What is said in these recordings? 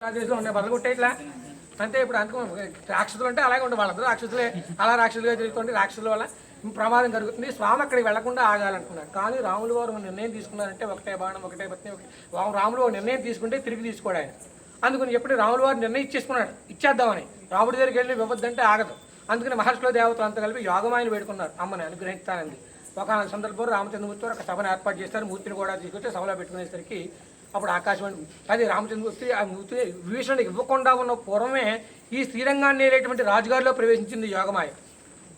రాజేశ్లో ఉన్నాయి బదలగొట్టే ఇట్లా అంతే. ఇప్పుడు అనుకో రాక్షసులు అంటే అలాగే ఉండే వాళ్ళందరూ రాక్షసులే, అలా రాక్షసులుగా తిరుగుతుంటే రాక్షసుల వల్ల ప్రమాదం కలుగుతుంది. స్వామి అక్కడికి వెళ్లకుండా ఆగాలనుకున్నారు. కానీ రాములు వారు నిర్ణయం తీసుకున్నారంటే ఒకటే బాణం ఒకటే పత్ని. రాములు వారు నిర్ణయం తీసుకుంటే తిరిగి తీసుకోడు ఆయన. అందుకని ఎప్పుడు రాములు వారు నిర్ణయం ఇచ్చేసుకున్నాడు, ఇచ్చేద్దామని. రాముడి దగ్గరికి వెళ్ళి ఇవ్వద్దంటే ఆగదు. అందుకని మహర్షుల దేవతలు అంతా కలిపి యోగమాయని వేడుకున్నారు అమ్మని అనుగ్రహిస్తానంది. ఒక సందర్భంలో రామచంద్రమూర్తి వారు ఒక సభను ఏర్పాటు చేస్తారు. మూర్తిని కూడా తీసుకొచ్చి సభలో పెట్టుకునేసరికి అప్పుడు ఆకాశవాణి అది రామచంద్రమూర్తి ఆ మూర్తి విభీషణుడికి ఇవ్వకుండా ఉన్న పూర్వమే ఈ శ్రీరంగాన్ని అనేటువంటి రాజుగారిలో ప్రవేశించింది యోగమాయ.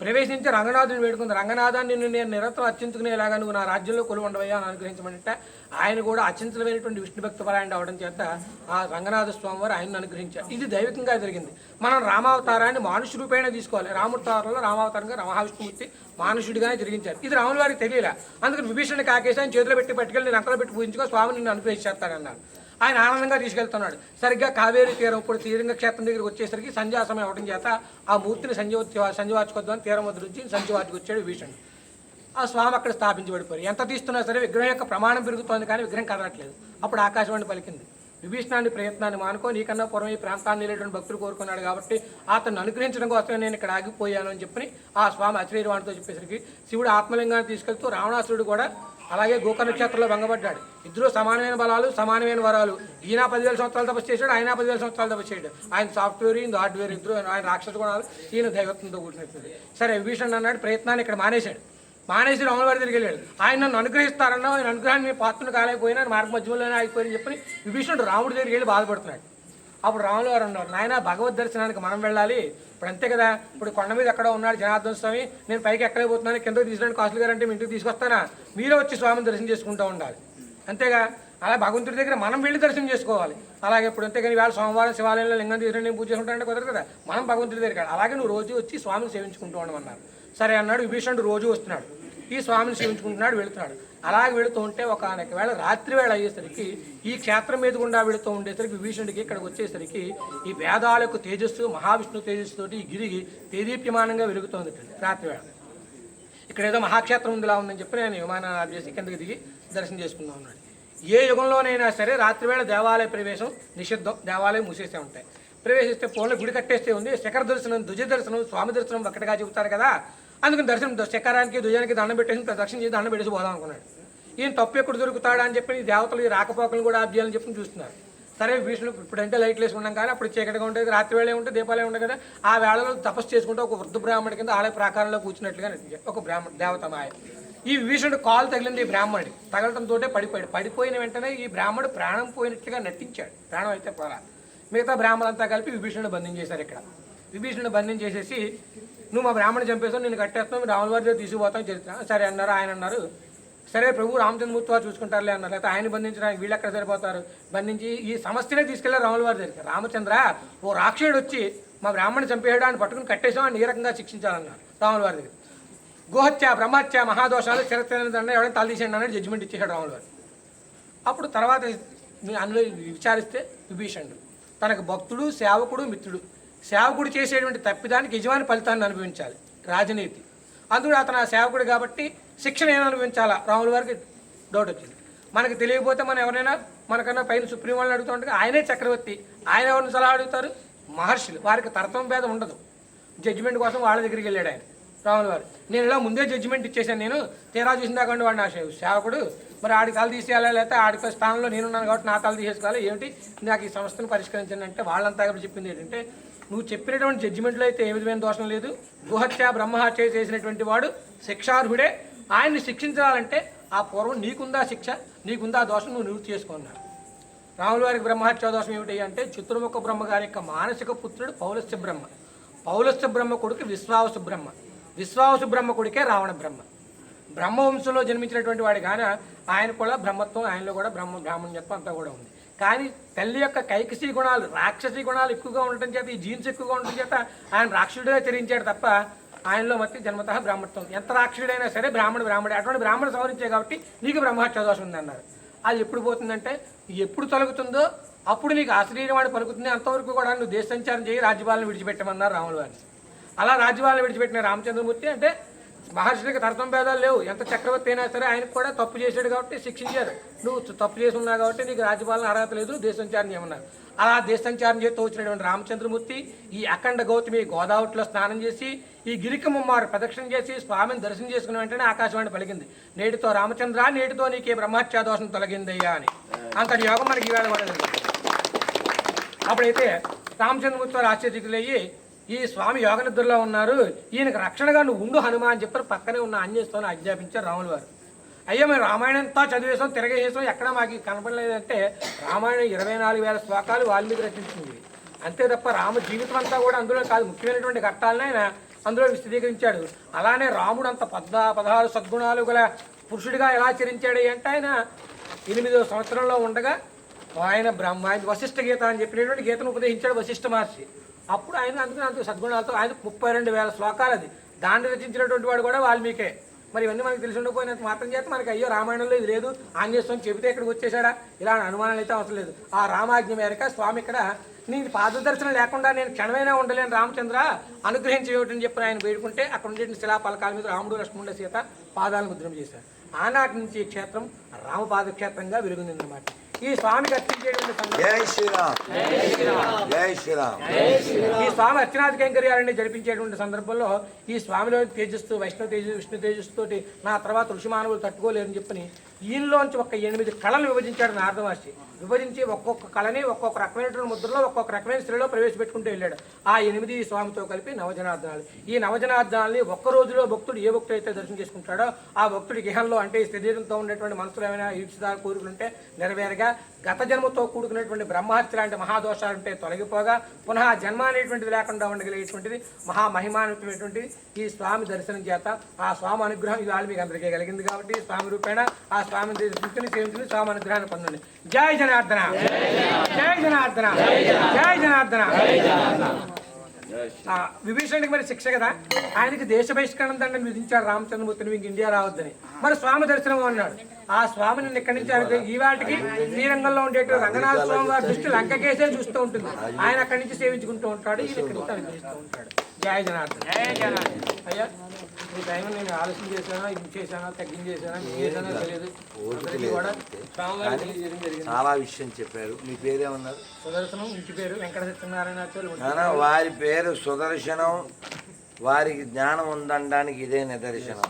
ప్రవేశించి రంగనాథుని వేడుకుంది. రంగనాథాన్ని నేను నిరంతరం అర్చించుకునేలాగా నువ్వు నా రాజ్యంలో కొలు ఉండవయ్యా అని అనుగ్రహించమంటే ఆయన కూడా అత్యంతమైనటువంటి విష్ణు భక్త పరాయణ అవడం చేత ఆ రంగనాథ స్వామి వారు ఆయన్ని అనుగ్రహించారు. ఇది దైవికంగా జరిగింది. మనం రామావతారాన్ని మానుష రూపేణ తీసుకోవాలి. రాముతారంలో రామావతారంగా మహావిష్ణుమూర్తి మానుషుడిగానే జరిగించారు. ఇది రాముల వారికి తెలియలే. అందుకని విభీషణుని కాకేసి ఆయన చేతిలో పెట్టి పట్టుకెళ్ళి రంకలో పెట్టి పూజించుకో స్వామి నిన్ను అనుగ్రహించేస్తానన్నారు. ఆయన ఆనందంగా తీసుకెళ్తున్నాడు. సరిగ్గా కావేరీ తీరం ఇప్పుడు శ్రీరంగ క్షేత్రం దగ్గరికి వచ్చేసరికి సంధ్యా సమయం అవడం చేత ఆ మూర్తిని సంజవాచుకొద్దామని తీరం వద్ద నుంచి సంజవాచుకు వచ్చాడు విభీషణుడు. ఆ స్వామి అక్కడ స్థాపించబడిపోయారు. ఎంత తీస్తున్నా సరే విగ్రహం యొక్క ప్రమాణం పెరుగుతోంది కానీ విగ్రహం కదలట్లేదు. అప్పుడు ఆకాశవాణి పలికింది, విభీషణాన్ని ప్రయత్నాన్ని మానుకో, నీకన్నా పూర్వం ఈ ప్రాంతాన్ని వెళ్ళేటువంటి భక్తులు కోరుకున్నాడు కాబట్టి అతను అనుగ్రహించడం కోసమే నేను ఇక్కడ ఆగిపోయాను అని చెప్పి ఆ స్వామి అశ్రీరవాణితో చెప్పేసరికి శివుడు ఆత్మలింగాన్ని తీసుకెళ్తూ రావణాసురుడు కూడా అలాగే గోకర్ణ క్షేత్రంలో భంగపడ్డాడు. ఇద్దరు సమానమైన బలాలు, సమానమైన వరాలు. ఈయన 10,000 సంవత్సరాలు తపస్సు చేశాడు, ఆయన 10,000 సంవత్సరాలు తపస్సు చేయడు. ఆయన సాఫ్ట్వేర్, ఈయన హార్డ్వేర్. ఇద్దరు ఆయన రాక్షస గుణాలు, ఈయన దైవత్వంతో కూర్చున్నట్టుంది. సరే విభీషణుడు అన్నాడు ప్రయత్నాన్ని ఇక్కడ మానేశాడు. మానేసి రాముల వారి దగ్గరికి వెళ్ళాడు. ఆయన నన్ను అనుగ్రహిస్తారన్నా ఆయన అనుగ్రహాన్ని పాత్రను కాలేకపోయినా మార్గ మధ్యలోనే ఆగిపోయినని చెప్పి విభీషణుడు రాముడి దగ్గరికి వెళ్ళి బాధపడుతున్నాడు. అప్పుడు రాముల వారు అన్నారు, నాయన భగవద్ దర్శనానికి మనం వెళ్ళాలి. ఇప్పుడు అంతే కదా, ఇప్పుడు కొండ మీద ఎక్కడో ఉన్నాడు జనార్దన స్వామి, నేను పైకి ఎక్కలేకపోతున్నాను, కిందకి తీసుకురాని కాసులు గారు అంటే మీ ఇంటికి తీసుకొస్తానా, మీరే వచ్చి స్వామిని దర్శనం చేసుకుంటూ ఉండాలి. అంతేగా, అలా భగవంతుడి దగ్గర మనం వెళ్ళి దర్శనం చేసుకోవాలి. అలాగే ఇప్పుడు అంతేగాని వేళ సోమవారం శివాలయంలో లింగం తీసుకుని నేను పూజ చేసుకుంటానంటే కుదరదు కదా, మనం భగవంతుడి దగ్గర అలాగే నువ్వు రోజు వచ్చి స్వామిని సేవించుకుంటూ ఉండమన్నారు. సరే అన్నాడు. విభీషణుడు రోజు వస్తున్నాడు, ఈ స్వామిని సేవించుకుంటున్నాడు, వెళుతున్నాడు. అలాగే వెళుతూ ఉంటే ఒక వేళ రాత్రి వేళ అయ్యేసరికి ఈ క్షేత్రం మీద గుండా వెళుతూ ఉండేసరికి విభీషణుడికి ఇక్కడికి వచ్చేసరికి ఈ వేదాలకు తేజస్సు, మహావిష్ణు తేజస్సుతోటి ఈ గిరి తేదీప్యమానంగా వెలుగుతోంది రాత్రి వేళ. ఇక్కడ ఏదో మహాక్షేత్రం ఉందిలా ఉందని చెప్పి నేను విమానం ఆఫ్ చేసి కిందకి దిగి దర్శనం చేసుకుందాం ఉన్నాడు. ఏ యుగంలోనైనా సరే రాత్రివేళ దేవాలయ ప్రవేశం నిషిద్ధం. దేవాలయం మూసేసే ఉంటాయి. ప్రవేశిస్తే ఫోన్లో గుడి కట్టేస్తే ఉంది. శిఖర దర్శనం, ధ్వజ దర్శనం, స్వామి దర్శనం ఒక్కటిగా చెబుతారు కదా. అందుకని దర్శనం శిఖరానికి ధ్వజానికి దండం పెట్టేసి ప్రదక్షిణ చేసి దండం పెట్టేసి పోదాం అనుకున్నాడు. ఈయన తప్పు ఎక్కడ దొరుకుతాడా అని చెప్పి ఈ దేవతలు ఈ రాకపోకలు కూడా ఆప్ చేయాలని చెప్పి చూస్తున్నారు. సరే విష్ణు ఇప్పుడంటే లైట్లు వేసుకున్నాం కానీ అప్పుడు చీకటిగా ఉంటుంది, రాత్రి వేళ ఉంటుంది, దీపాలయం ఉంటుంది కదా. ఆ వేళలో తపస్సు చేసుకుంటే ఒక వృద్ధ బ్రాహ్మణి కింద ఆలయ ప్రాకారంలో కూర్చున్నట్లుగా ఒక బ్రాహ్మణ దేవత మాయ. ఈ విభీషణుడు కాలు తగిలింది ఈ బ్రాహ్మణుడి. తగలటంతో పడిపోయిన వెంటనే ఈ బ్రాహ్మణుడు ప్రాణం పోయినట్లుగా నటించాడు. ప్రాణం అయితే పోరా. మిగతా బ్రాహ్మణులంతా కలిపి విభీషణుడు బంధించేశారు. ఇక్కడ విభీషణుడు బంధించేసేసి నువ్వు మా బ్రాహ్మణుడు చంపేస్తావు, నేను కట్టేస్తాను, రాముల వారి దగ్గర తీసుకుపోతాను చరిత్ర. సరే అన్నారు. ఆయన అన్నారు సరే ప్రభు రామచంద్రమూర్తి వారు చూసుకుంటారులే అన్నారు. లేకపోతే ఆయన బంధించడానికి వీళ్ళు ఎక్కడ సరిపోతారు. బంధించి ఈ సమస్యనే తీసుకెళ్లారు రాముల వారి దగ్గరికి. రామచంద్ర, ఓ రాక్షసుడు వచ్చి మా బ్రాహ్మణుడు చంపేయడం అని పట్టుకుని కట్టేసాం అని ఈ రకంగా శిక్షించాలన్నారు రాముల వారి దగ్గర. గోహత్య, బ్రహ్మహత్య, మహాదోషాలు చరిత్రదండ ఎవరైనా తల తీసేయండి అన్నట్టు జడ్జిమెంట్ ఇచ్చేసాడు రాముల వారు. అప్పుడు తర్వాత అందులో విచారిస్తే విభీషణుడు తనకు భక్తుడు, సేవకుడు, మిత్రుడు. సేవకుడు చేసేటువంటి తప్పిదానికి యజమాని ఫలితాన్ని అనుభవించాలి, రాజనీతి. అందులో అతను ఆ సేవకుడు కాబట్టి శిక్షణ ఏమైనా అనుభవించాలా. రాముల వారికి డౌట్ వచ్చింది. మనకు తెలియకపోతే మనం ఎవరైనా మనకన్నా పైన సుప్రీం వాళ్ళని అడుగుతూ ఉంటే ఆయనే చక్రవర్తి, ఆయన ఎవరిని సలహా అడుగుతారు, మహర్షులు. వారికి తరతం భేదం ఉండదు. జడ్జిమెంట్ కోసం వాళ్ళ దగ్గరికి వెళ్ళాడు ఆయన రాముల వారు. నేను ఇలా ముందే జడ్జిమెంట్ ఇచ్చేసాను, నేను తీరా చూసిందాకండి వాడు నా సేవకుడు, మరి ఆడి తల తీసేయాలా, లేకపోతే ఆడికి స్థానంలో నేనున్నాను కాబట్టి నా తల తీసేసుకోవాలి, ఏమిటి నాకు ఈ సమస్యను పరిష్కరించండి అంటే వాళ్ళంతా చెప్పింది ఏంటంటే నువ్వు చెప్పినటువంటి జడ్జిమెంట్లో అయితే ఏ విధమైన దోషం లేదు. గోహత్య, బ్రహ్మహత్య చేసినటువంటి వాడు శిక్షార్హుడే. ఆయన్ని శిక్షించాలంటే ఆ పూర్వం నీకుందా శిక్ష, నీకుందా దోషం, నువ్వు నివృత్తి చేసుకున్నాడు. రాముల వారికి బ్రహ్మహత్య దోషం ఏమిటి అంటే చిత్రముఖ బ్రహ్మ గారి యొక్క మానసిక పుత్రుడు పౌలస్య బ్రహ్మ. పౌలస్య బ్రహ్మ కొడుకు విశ్వావసు బ్రహ్మ. విశ్వావసు బ్రహ్మ కొడుకే రావణ బ్రహ్మ. బ్రహ్మవంశంలో జన్మించినటువంటి వాడు కానీ ఆయన కూడా బ్రహ్మత్వం, ఆయనలో కూడా బ్రాహ్మణ్యత్వం అంతా కూడా ఉంది. కానీ తల్లి యొక్క కైకసీ గుణాలు, రాక్షసీ గుణాలు ఎక్కువగా ఉండటం చేత, ఈ జీన్స్ ఎక్కువగా ఉండటం చేత ఆయన రాక్షసుడిగా చరించాడు తప్ప ఆయనలో మట్టి జన్మతః బ్రాహ్మణత్వం. ఎంత రాక్షసుడైనా సరే బ్రాహ్మణుడే. అటువంటి బ్రాహ్మణ సంహరించే కాబట్టి నీకు బ్రహ్మహత్య దోషం ఉంది అన్నారు. అది ఎప్పుడు పోతుందంటే ఎప్పుడు తొలగుతుందో అప్పుడు నీకు ఆశ్రయవాణి పలుకుతుంది. అంతవరకు కూడా నువ్వు దేశ సంచారం చేయి, రాజ్యపాలన విడిచిపెట్టమన్నారు రాముల వారిని. అలా రాజ్యపాలన విడిచిపెట్టిన రామచంద్రమూర్తి అంటే మహర్షులకి తరతం భేదాలు లేవు. ఎంత చక్రవర్తి అయినా సరే ఆయనకు కూడా తప్పు చేశాడు కాబట్టి శిక్షించారు. నువ్వు తప్పు చేసి ఉన్నావు కాబట్టి నీకు రాజ్యపాలన అర్హత లేదు, దేశ సంచారం చేయమన్నారు. అలా దేశ సంచారం చేస్తూ వచ్చినటువంటి రామచంద్రమూర్తి ఈ అఖండ గౌతమి గోదావరిలో స్నానం చేసి ఈ గిరికి ముమ్మారు ప్రదక్షిణ చేసి స్వామిని దర్శనం చేసుకున్న వెంటనే ఆకాశవాణి పలికింది, నేటితో రామచంద్ర నేటితో నీకే బ్రహ్మహత్యా దోషం తొలగిందయ్యా అని. అంతటి యోగం మనకి ఈవేళ కూడా జరిగింది. అప్పుడైతే రామచంద్రమూర్తి వారు ఆశ్చర్యకులయ్యి, ఈ స్వామి యోగ నిద్రలో ఉన్నారు, ఈయనకు రక్షణగా నువ్వు ఉండు హనుమ అని చెప్పారు. పక్కనే ఉన్న ఆంజనేయుని ఆజ్ఞాపించారు రాములు వారు. అయ్యా మేము రామాయణం అంతా చదివేసాం, తిరగేసాం, ఎక్కడ మాకు కనపడలేదంటే రామాయణం 24,000 శ్లోకాలు వాల్మీకి రచించింది అంతే తప్ప రామ జీవితం అంతా కూడా అందులో కాదు, ముఖ్యమైనటువంటి ఘట్టాలను ఆయన అందులో విశదీకరించాడు. అలానే రాముడు అంత 16 సద్గుణాలు గల పురుషుడిగా ఎలా చరించాడు అంటే ఆయన 8వ సంవత్సరంలో ఉండగా ఆయన వశిష్ఠ గీత అని చెప్పినటువంటి గీతను ఉపదేశించాడు వశిష్ఠ మహర్షి. అప్పుడు ఆయన అందుకని అంత సద్గుణాలతో ఆయన 32,000 శ్లోకాలు అది, దాన్ని రచించినటువంటి వాడు కూడా వాల్మీకే. మరి ఇవన్నీ మనకు తెలిసి ఉండకపోయినంత మాత్రం చేత మనకి అయ్యో రామాయణంలో ఇది లేదు, ఆంజనేయుని చెబితే ఇక్కడికి వచ్చేసాడా ఇలా అనుమానాలు అయితే అవసరం లేదు. ఆ రామాజ్ఞ మేరకు స్వామి ఇక్కడ నీ పాదదర్శనం లేకుండా నేను క్షణమైనా ఉండలేను రామచంద్ర అనుగ్రహించేయటని చెప్పి ఆయన వేడుకుంటే అక్కడ ఉండే శిలాపలకాల మీద రాముడు లక్ష్మణుడు సీత పాదాలను ముద్రం చేశారు. ఆనాటి నుంచి ఈ క్షేత్రం రామపాద క్షేత్రంగా వెలుగుందన్నమాట. ఈ స్వామికి అర్చించేటువంటి ఈ స్వామి అర్చనాది కైంకర్యాలని జరిపించేటువంటి సందర్భంలో ఈ స్వామిలో తేజస్సు వైష్ణవ తేజస్సు విష్ణు తేజస్సుతోటి నా తర్వాత ఋషిమానవులు తట్టుకోలేరని చెప్పని ఈయనలోంచి ఒక 8 కళలు విభజించాడు నారద మహర్షి. విభజించి ఒక్కొక్క కళని ఒక్కొక్క రకమైనటువంటి ముద్రలో ఒక్కొక్క రకమైన స్థితిలో ప్రవేశపెట్టుకుంటూ వెళ్ళాడు. ఆ 8 స్వామితో కలిపి నవజనార్దనాలు. ఈ నవజనార్దనాల్ని ఒక్క రోజులో భక్తుడు ఏ భక్తుడు అయితే దర్శనం చేసుకుంటాడో ఆ భక్తుడి గిహంలో అంటే ఈ శరీరంతో ఉండేటువంటి మనసులో ఏమైనా ఈప్సిదార కోరికలుంటే నెరవేరగా, గత జన్మతో కూడుకున్నటువంటి బ్రహ్మహత్య లాంటి మహాదోషాలుంటే తొలగిపోగా, పునః జన్మ అనేటువంటిది లేకుండా ఉండగలిగేటువంటిది మహామహిమాన్వితమైనటువంటిది ఈ స్వామి దర్శనం చేత ఆ స్వామి అనుగ్రహం ఇవాళ మీకు అందరికీ కలిగింది. కాబట్టి స్వామి రూపేణ ఆ స్వామిని దర్శించుకుని సేవించుకుని స్వామి అనుగ్రహాన్ని పొందండి. జై జనార్దన, జై జనార్దన, జై జనార్దన. విభీషణుడికి మరి శిక్ష కదా, ఆయనకి దేశ బహిష్కరణ దండం విధించాడు రామచంద్రమూర్తి, నువ్వు ఇంక ఇండియా రావద్దని. మరి స్వామి దర్శనం అన్నాడు. ఆ స్వామిని ఇక్కడి నుంచి ఈ వాటికి శ్రీరంగంలో ఉండేటువంటి రంగనాథ స్వామి వారి దృష్టి లంకకేసే చూస్తూ ఉంటుంది. ఆయన అక్కడి నుంచి సేవించుకుంటూ ఉంటాడు, ఈయన ఇక్కడి నుంచి అనుగ్రహిస్తూ ఉంటాడు. జయ జనార్దన్, జయ జనార్దన్. అయ్యా ఈ టైం నేను ఆలోచన చేశానా, ఇది చేశానా, తగ్గించేసానా, చేశానా తెలియదు. చాలా విషయం చెప్పారు. మీ పేరేమన్నారు? సుదర్శనం. ఇంటి పేరు వెంకట సత్యనారాయణ. వారి పేరు సుదర్శనం. వారికి జ్ఞానం ఉందనడానికి ఇదే నిదర్శనం.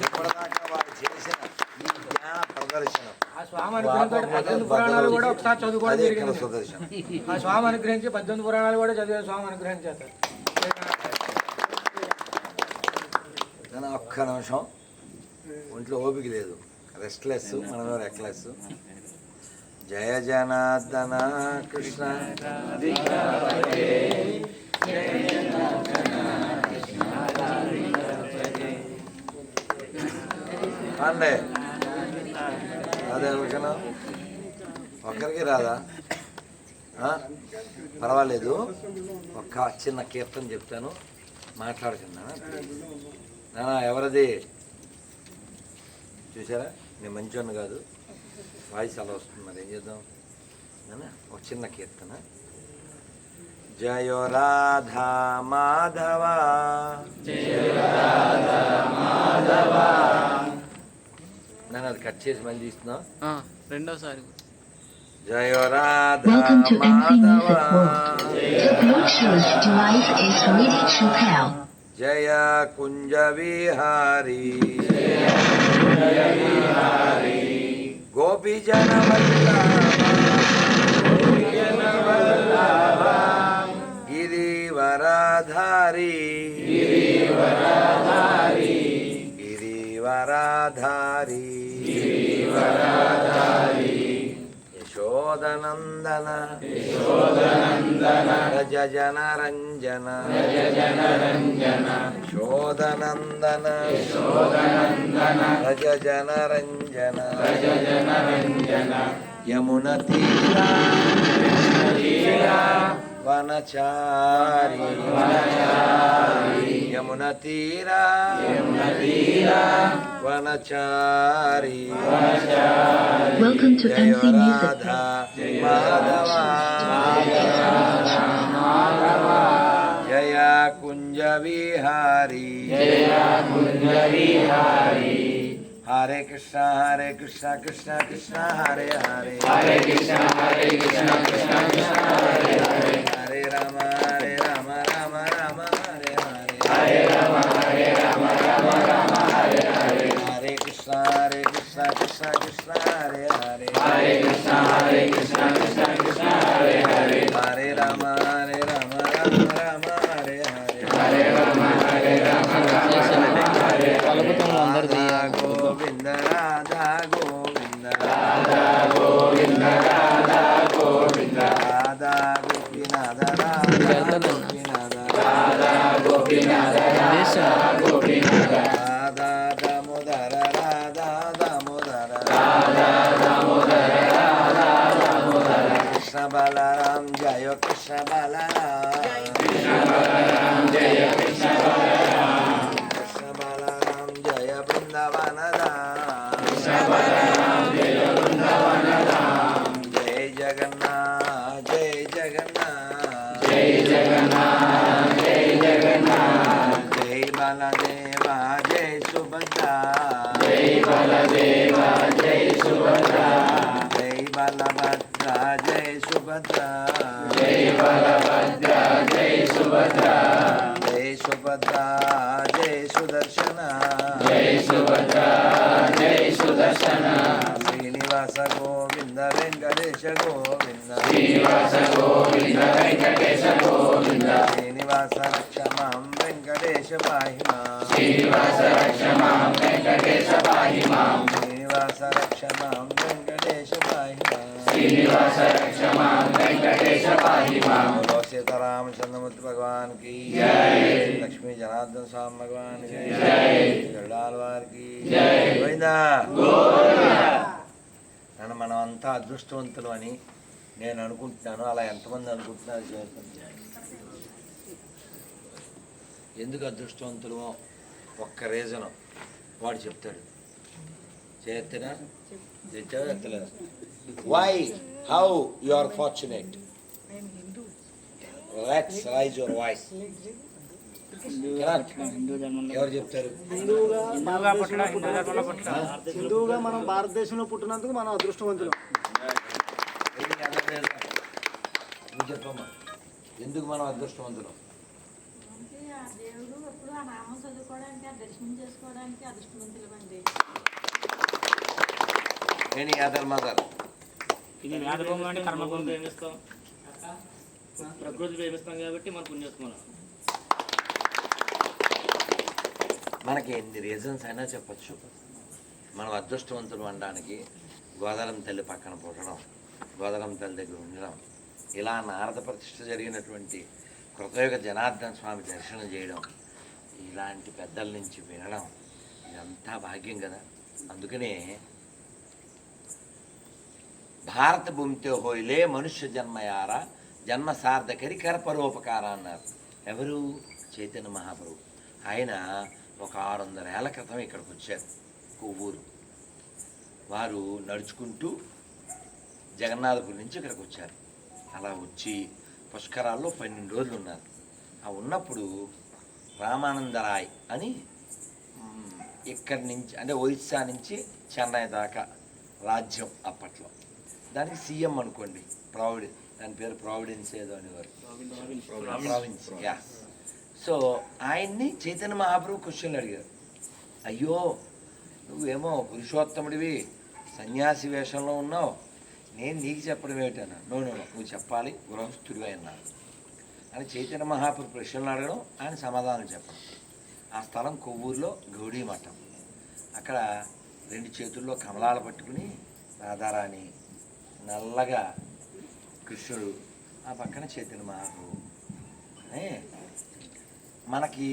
ఇప్పటిదాకా వారు చేసిన ఈ జ్ఞాన ప్రదర్శనం ఆ స్వామి అనుగ్రహించి 18 పురాణాలు కూడా ఒకసారి చదువుకోవడం జరిగింది. సుదర్శనం ఆ స్వామి అనుగ్రహించి 18 పురాణాలు కూడా చదివే స్వామి అనుగ్రహం చేస్తారు. ఒక్క నిమిషం ఒంట్లో ఓపిక లేదు, రెస్ట్లెస్, మనమే రెక్లెస్. జయ జనార్దన కృష్ణ అండే అదే విషయం ఒక్కరికి రాదా? పర్వాలేదు, ఒక్క చిన్న కీర్తన చెప్తాను, మాట్లాడుతున్నా. నానా ఎవరది చూసారా? నేను మంచివాడిని కాదు, వాయిస్ అలా వస్తుంది, మరి ఏం చేద్దాం నానా? ఒక చిన్న కీర్తన. జయో రాధా మాధవ, నేను అది కట్ చేసి మళ్ళీ తీస్తున్నా రెండోసారి. జయో రాధా మాధవ, జయ కుంజ విహారీ, గోపీ జన గిరివరాధారి, గిరివరాధారి, యశోదనందన, రజ జన రంజన, యశోదనందన, రజ జన రంజన, యమున తీరా వనచారి, యమున తీరా వనచారి, జయ రాధా మాధవ, జయ కుంజ విహారీ, హరే కృష్ణ కృష్ణ కృష్ణ హరే హరే హరే కృష్ణ కృష్ణ కృష్ణ హరే హరే హరే రామ రామ రామ హరే హరే హరే రామ రామ రామ హరే హరే హరే కృష్ణ కృష్ణ కృష్ణ హరే హరే హరే కృష్ణ కృష్ణ కృష్ణ హరే హరే హరే రామ రామ రామ హరే హరే హరే రామ హరే రాధా గోవింద రాధా గోవింద రాధా గోవింద రాధా గోవింద రాధా గోపీనాథ రాధా గోపీనాథ రాధా గోపీనాథ రాధా గోపీనాథ రాధా దామోదర రాధా దామోదర రాధా దామోదర రాధా దామోదర కృష్ణ బలరాం జయ కృష్ణ బలరాం కృష్ణ బలరాం జయ కృష్ణ బలరాం కృష్ణ బలరాం జయ బృందావన కృష్ణ బలరాం జయ బృందావన జయ జగన్నాథ్ జయ జగన్నాథ్ జై జగన్నాథ్ జై జగన్నాథ్ జై బలదేవ జయ సుభద్రా జై బలదేవ జై సుభద్ర జై బలభద్ర జయ సుభద్ర జై బలభద్ర జై సుభద్ర జయ సుభద్ర జయ సుదర్శన జై సుభద్ర జై సుదర్శన శ్రీనివాస గోవింద వెంకటేశ గోవింద శ్రీనివాస గోవింద వెంకటేశ గోవింద శ్రీనివాస రక్షమాం వెంకటేశ పాహిమా శ్రీనివాస రక్షమాం వెంకటేశ పాహిమాం శ్రీనివాస రక్షమాం వెంకటేశ పాహిమా శ్రీనివాస రక్షమాం వెంకటేశ పాహిమాం बोलो सीतारामचंद्रमूर्ति भगवान की जय। लक्ष्मी जनार्दन स्वामी भगवान की जय। गरुडाल वार की जय। గోవిందా గోవింద నన్ను మనం అంతా అదృష్టవంతులు అని నేను అనుకుంటున్నాను. అలా ఎంతమంది అనుకుంటున్నారు చేస్తుంది. ఎందుకు అదృష్టవంతులు ఒక్క రీజను వాడు చెప్తాడు. చేతనా ఎత్తలేదు. Why how you are fortunate. Let's raise your voice. ఎవరు చెప్తారు? హిందువుగా మనం భారతదేశంలో పుట్టినందుకు మనం అదృష్టవంతులు. నువ్వు చెప్పమ్మా, ఎందుకు మనం అదృష్టవంతులు? అంటే ఆ దేవుడు ఎప్పుడు ఆ నామం చదువుకోవడానికి ఆ దర్శనం చేసుకోవడానికి అదృష్టవంతులమండి. Any other mother? ఇది వ్యాధభూమి అంటే కర్మభూమి ప్రేమిస్తాం, ప్రకృతి ప్రేమిస్తాం కాబట్టి మనం పుణ్యస్మరణ. మనకి ఎన్ని రీజన్స్ అయినా చెప్పచ్చు. మనం అదృష్టవంతులు అనడానికి గోదావరి తల్లి పక్కన పుట్టడం, గోదావరి తల్లి దగ్గర ఉండడం, ఇలా నారద ప్రతిష్ఠ జరిగినటువంటి కృతయుగ జనార్దన స్వామి దర్శనం చేయడం, ఇలాంటి పెద్దల నుంచి వినడం, ఇదంతా భాగ్యం కదా. అందుకనే భారత భూమితో హోయిలే మనుష్య జన్మయార జన్మ సార్థకరి కరపరోపకార అన్నారు. ఎవరు? చైతన్య మహాప్రభు. ఆయన ఒక 600 ఏళ్ల క్రితం ఇక్కడికి వచ్చారు, కొవ్వూరు. వారు నడుచుకుంటూ జగన్నాథపురి నుంచి ఇక్కడికి వచ్చారు. అలా వచ్చి పుష్కరాల్లో 12 రోజులు ఉన్నారు. ఆ ఉన్నప్పుడు రామానందరాయ్ అని ఇక్కడి నుంచి అంటే ఒరిస్సా నుంచి చెన్నై దాకా రాజ్యం అప్పట్లో. దానికి సీఎం అనుకోండి, దాని పేరు ప్రావిడెన్స్ ఏదో అనేవారు, ప్రావిన్స్. యా. సో ఆయన్ని చైతన్య మహాప్రభు క్వశ్చన్లు అడిగారు. అయ్యో నువ్వేమో పురుషోత్తముడివి, సన్యాసి వేషంలో ఉన్నావు, నేను నీకు చెప్పడం ఏమిటన్నా? నో నువ్వు చెప్పాలి, గృహస్థుడివి అన్నారు. అని చైతన్య మహాప్రభు ప్రశ్నలు అడగడం, ఆయన సమాధానం చెప్పడం. ఆ స్థలం కొవ్వూరులో గౌడీ మఠం. అక్కడ 2 చేతుల్లో కమలాలు పట్టుకుని రాధారాణి, నల్లగా కృష్ణుడు, ఆ పక్కన చైతన్య మహాప్రభు. మనకి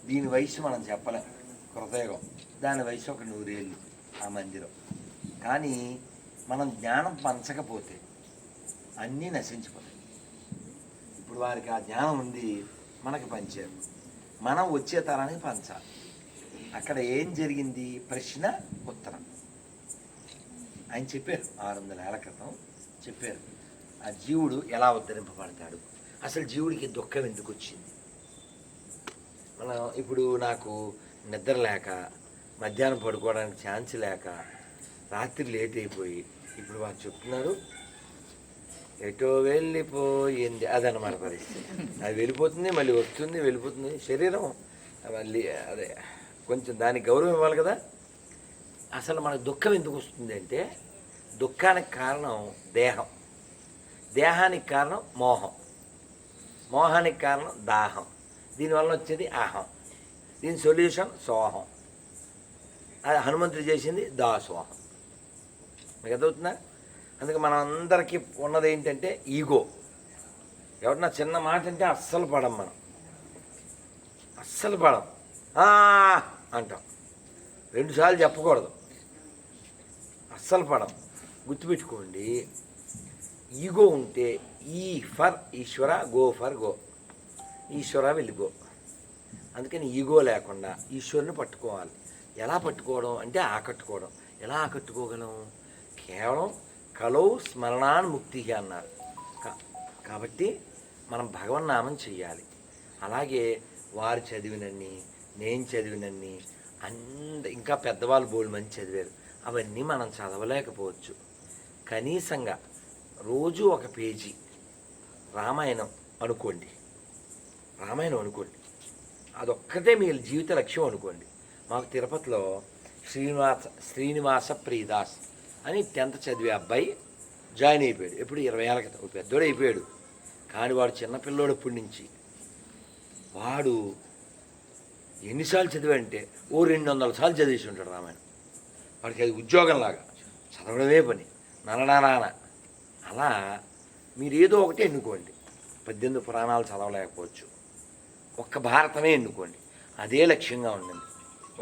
దీని వయసు మనం చెప్పలేం, కృతయుగం. దాని వయసు ఒక 100 ఏళ్ళు ఆ మందిరం. కానీ మనం జ్ఞానం పంచకపోతే అన్నీ నశించిపోతాయి. ఇప్పుడు వారికి ఆ జ్ఞానం ఉంది, మనకి పంచారు, మనం వచ్చే తరానికి పంచాలి. అక్కడ ఏం జరిగింది? ప్రశ్న ఉత్తరం ఆయన చెప్పారు. 600 ఏళ్ల క్రితం చెప్పారు. ఆ జీవుడు ఎలా ఉద్ధరింపబడతాడు, అసలు జీవుడికి దుఃఖం ఎందుకు వచ్చింది. మనం ఇప్పుడు నాకు నిద్ర లేక మధ్యాహ్నం పడుకోవడానికి ఛాన్స్ లేక రాత్రి లేట్ అయిపోయి ఇప్పుడు వాళ్ళు చెప్తున్నారు ఎటో వెళ్ళిపోయింది, అదనమాట పరిస్థితి. అది వెళ్ళిపోతుంది, మళ్ళీ వస్తుంది, వెళ్ళిపోతుంది. శరీరం మళ్ళీ అదే కొంచెం దానికి గౌరవం ఇవ్వాలి కదా. అసలు మనకు దుఃఖం ఎందుకు వస్తుంది అంటే, దుఃఖానికి కారణం దేహం, దేహానికి కారణం మోహం, మోహానికి కారణం దాహం, దీనివల్ల వచ్చేది అహం, దీని సొల్యూషన్ సోహం. అది హనుమంతుడు చేసింది దాసోహం. మీకు అర్థమవుతుందా? అందుకే మనం అందరికీ ఉన్నది ఏంటంటే ఈగో. ఎవరన్నా చిన్న మాట అంటే అస్సలు పడం, మనం అస్సలు పడం, అంటాం. 2 సార్లు చెప్పకూడదు, అస్సలు పడం. గుర్తుపెట్టుకోండి, ఈగో ఉంటే E for Eshwara, go for go, Eshwara వెళ్ళి గో. అందుకని ఈగో లేకుండా ఈశ్వరుని పట్టుకోవాలి. ఎలా పట్టుకోవడం అంటే ఆకట్టుకోవడం. ఎలా ఆకట్టుకోగలం? కేవలం కలౌ స్మరణాన్ ముక్తి అన్నారు. కాబట్టి మనం భగవన్నామం చెయ్యాలి. అలాగే వారు చదివినన్ని, నేను చదివినన్ని, ఇంకా పెద్దవాళ్ళు బోల్డ్ మంది చదివారు, అవన్నీ మనం చదవలేకపోవచ్చు. కనీసంగా రోజు ఒక పేజీ రామాయణం అనుకోండి, రామాయణం అనుకోండి, అదొక్కటే మీ జీవిత లక్ష్యం అనుకోండి. మాకు తిరుపతిలో శ్రీనివాస ప్రియదాస్ అని 10th చదివే అబ్బాయి జాయిన్ అయిపోయాడు. ఎప్పుడు 20 ఏళ్ళ క్రితం. పెద్దోడు అయిపోయాడు, కానీ వాడు చిన్నపిల్లోడప్పటి నుంచి వాడు ఎన్నిసార్లు చదివాడంటే 200 సార్లు చదివేసి ఉంటాడు రామాయణం. వాడికి అది ఉద్యోగంలాగా చదవడమే పని, నరనారాయణ. అలా మీరు ఏదో ఒకటి ఎన్నుకోండి. 18 పురాణాలు చదవలేకపోవచ్చు, ఒక్క భారతమే ఎన్నుకోండి, అదే లక్ష్యంగా ఉండండి.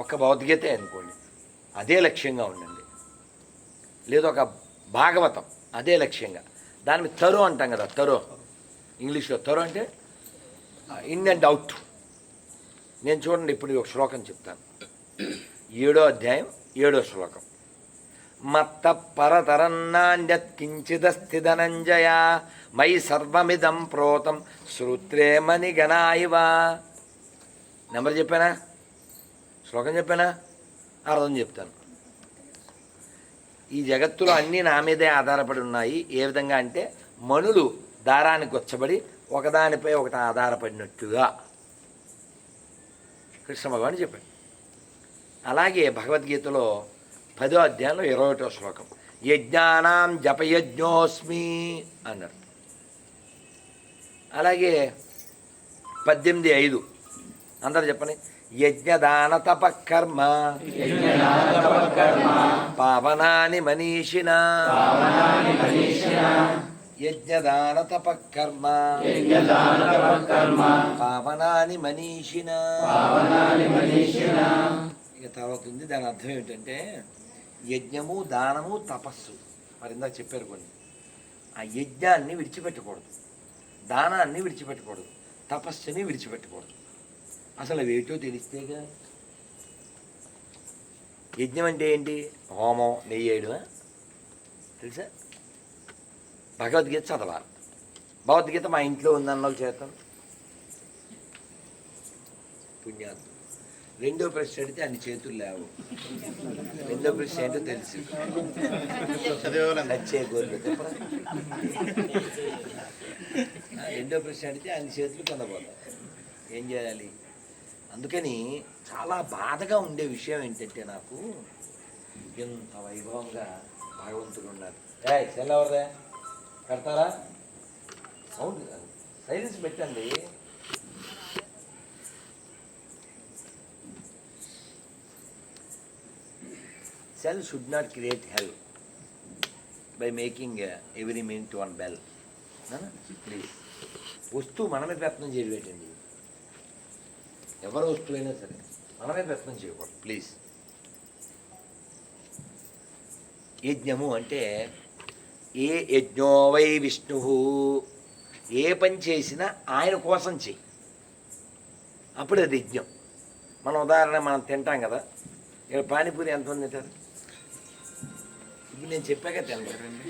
ఒక్క భగవద్గీత ఎన్నుకోండి, అదే లక్ష్యంగా ఉండండి. లేదు ఒక భాగవతం, అదే లక్ష్యంగా. దాని మీద తరో అంటాం కదా, తరో ఇంగ్లీష్లో. తరో అంటే ఇన్ అండ్ అవుట్. నేను చూడండి, ఇప్పుడు ఒక శ్లోకం చెప్తాను. 7వ అధ్యాయం 7వ శ్లోకం. మత్త పరతరన్నాన్యత్ కించిదస్తి ధనంజయ మయి సర్వమిదం ప్రోతం శ్రుత్రే మణిగణాయివ. నెంబర్ చెప్పానా? శ్లోకం చెప్పానా? అర్థం చెప్తాను. ఈ జగత్తులో అన్నీ నా మీదే ఆధారపడి ఉన్నాయి. ఏ విధంగా అంటే, మణులు దారానికి వచ్చబడి ఒకదానిపై ఒకటి ఆధారపడినట్టుగా కృష్ణ భగవాన్ చెప్పాడు. అలాగే భగవద్గీతలో 10వ అధ్యాయంలో 21వ శ్లోకం, యజ్ఞానాం జపయజ్ఞోస్మి అన్నాడు. అలాగే 18:5 అందరూ చెప్పండి. యజ్ఞదాన తపకర్మ పావనాని మనీషినా. యజ్ఞదాన తపకర్మ పావనాని మనీషినా. ఇక తర్వాత ఉంది, దాని అర్థం ఏమిటంటే యజ్ఞము, దానము, తపస్సు. మరి ఇందాక చెప్పారు కొన్ని. ఆ యజ్ఞాన్ని విడిచిపెట్టకూడదు, దానాన్ని విడిచిపెట్టకూడదు, తపస్సుని విడిచిపెట్టకూడదు. అసలు అవేటో తెలిస్తేగా. యజ్ఞం అంటే ఏంటి? హోమం, నెయ్యి వేయడమా? తెలుసా? భగవద్గీత చదవాలి. భగవద్గీత మా ఇంట్లో ఉందన్న వాళ్ళు చేస్తాను, పుణ్యాత్మ. 2వ ప్రశ్న అడిగితే అన్ని చేతులు లేవు. 2వ ప్రశ్న ఏంటో తెలుసు. నచ్చే గోర్లు చెప్పరా? 2వ ప్రశ్న అడిగితే అన్ని చేతులు కింద పోతాయి. ఏం చేయాలి? అందుకని చాలా బాధగా ఉండే విషయం ఏంటంటే, నాకు ఎంత వైభవంగా భగవంతుడు ఉన్నారు. సెల్ ఎవరే కడతారా? సౌండ్ సైలెన్స్ పెట్టండి. Cell should not create hell by making every minute 1 bell. Please. వస్తువు మనమే ప్రయత్నం చేయబెట్టండి. ఎవరు వస్తువు అయినా సరే మనమే ప్రయత్నం చేయకూడదు, ప్లీజ్. యజ్ఞము అంటే ఏ యజ్ఞో వై విష్ణు, ఏ పని చేసినా ఆయన కోసం చెయ్యి, అప్పుడు అది యజ్ఞం. మన ఉదాహరణ, మనం తింటాం కదా, ఇక్కడ పానీపూరి ఎంతమంది తింటారు? ఇప్పుడు నేను చెప్పాక తింటారండి.